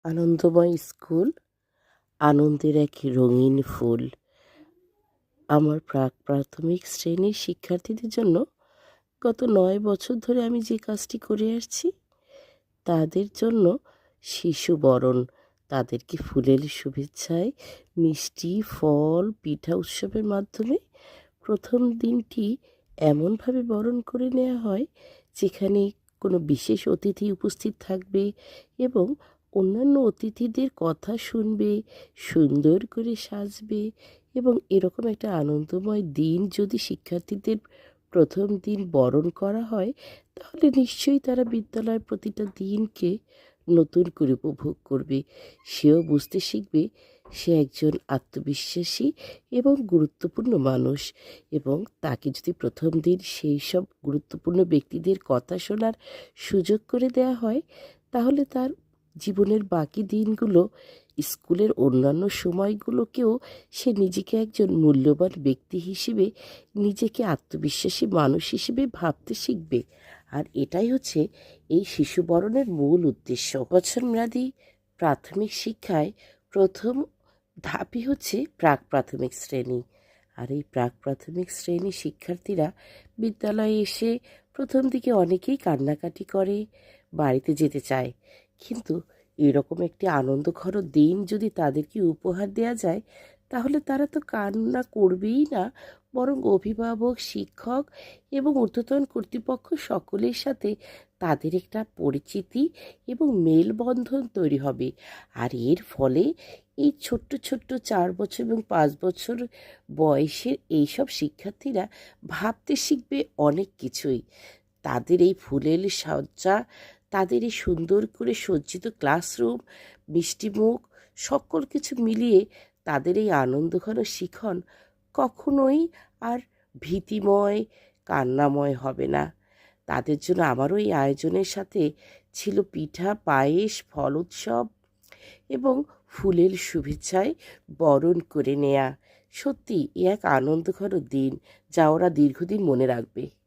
আনন্দময় স্কুল, আনন্দের এক রঙিন ফুল। আমার প্রাক-প্রাথমিক শ্রেণীর শিক্ষার্থীদের জন্য গত ৯ বছর ধরে আমি যে কাজটি করে আসছি, তাদের জন্য শিশুবরণ, তাদেরকে ফুলেল শুভেচ্ছায় মিষ্টি, ফল, পিঠা উৎসবের মাধ্যমে ১ম দিনটি এমনভাবে বরণ করে নেয়া হয়, যেখানে কোনো বিশেষ অতিথি উপস্থিত থাকবে এবং অন্যান্য অতিথিদের কথা শুনবে, সুন্দর করে সাজবে এবং এরকম একটা আনন্দময় দিন যদি শিক্ষার্থীদের ১ম দিন বরণ করা হয়, তাহলে নিশ্চয়ই তারা বিদ্যালয়ের প্রতিটা দিনকে নতুন করে উপভোগ করবে। সেও বুঝতে শিখবে সে একজন আত্মবিশ্বাসী এবং গুরুত্বপূর্ণ মানুষ, এবং তাকে যদি ১ম দিন সেই সব গুরুত্বপূর্ণ ব্যক্তিদের কথা শোনার সুযোগ করে দেয়া হয়, তাহলে তার জীবনের বাকি দিনগুলো, স্কুলের অন্যান্য সময়গুলোকেও সে নিজেকে একজন মূল্যবান ব্যক্তি হিসেবে, নিজেকে আত্মবিশ্বাসী মানুষ হিসেবে ভাবতে শিখবে। আর এটাই হচ্ছে এই শিশু বরণের মূল উদ্দেশ্য। বছর মেয়াদী প্রাথমিক শিক্ষায় ১ম ধাপই হচ্ছে প্রাক-প্রাথমিক শ্রেণী। আর এই প্রাক-প্রাথমিক শ্রেণীর শিক্ষার্থীরা বিদ্যালয়ে এসে ১ম দিকে অনেকেই কান্নাকাটি করে, বাড়িতে যেতে চায়। কিন্তু এরকম একটি আনন্দঘন দিন যদি তাদেরকে উপহার দেয়া যায়, তাহলে তারা তো কান্না করবেই না, বরং অভিভাবক, শিক্ষক এবং ঊর্ধ্বতন কর্তৃপক্ষ সকলের সাথে তাদের একটা পরিচিতি এবং মেলবন্ধন তৈরি হবে। আর এর ফলে এই ছোট্ট ছোট্ট ৪ বছর এবং ৫ বছর বয়সের এইসব শিক্ষার্থীরা ভাবতে শিখবে অনেক কিছুই। তাদের এই ফুলেল সজ্জা, তাদের এই সুন্দর করে সজ্জিত ক্লাসরুম, মিষ্টিমুখ, সকল কিছু মিলিয়ে তাদের এই আনন্দঘন শিখন কখনোই আর ভীতিময়, কান্নাময় হবে না। তাদের জন্য আমারও এই আয়োজনের সাথে ছিল পিঠা, পায়েস, ফল উৎসব এবং ফুলেল শুভেচ্ছায় বরণ করে নেয়া। সত্যি এ এক আনন্দঘন দিন, যা ওরা দীর্ঘদিন মনে রাখবে।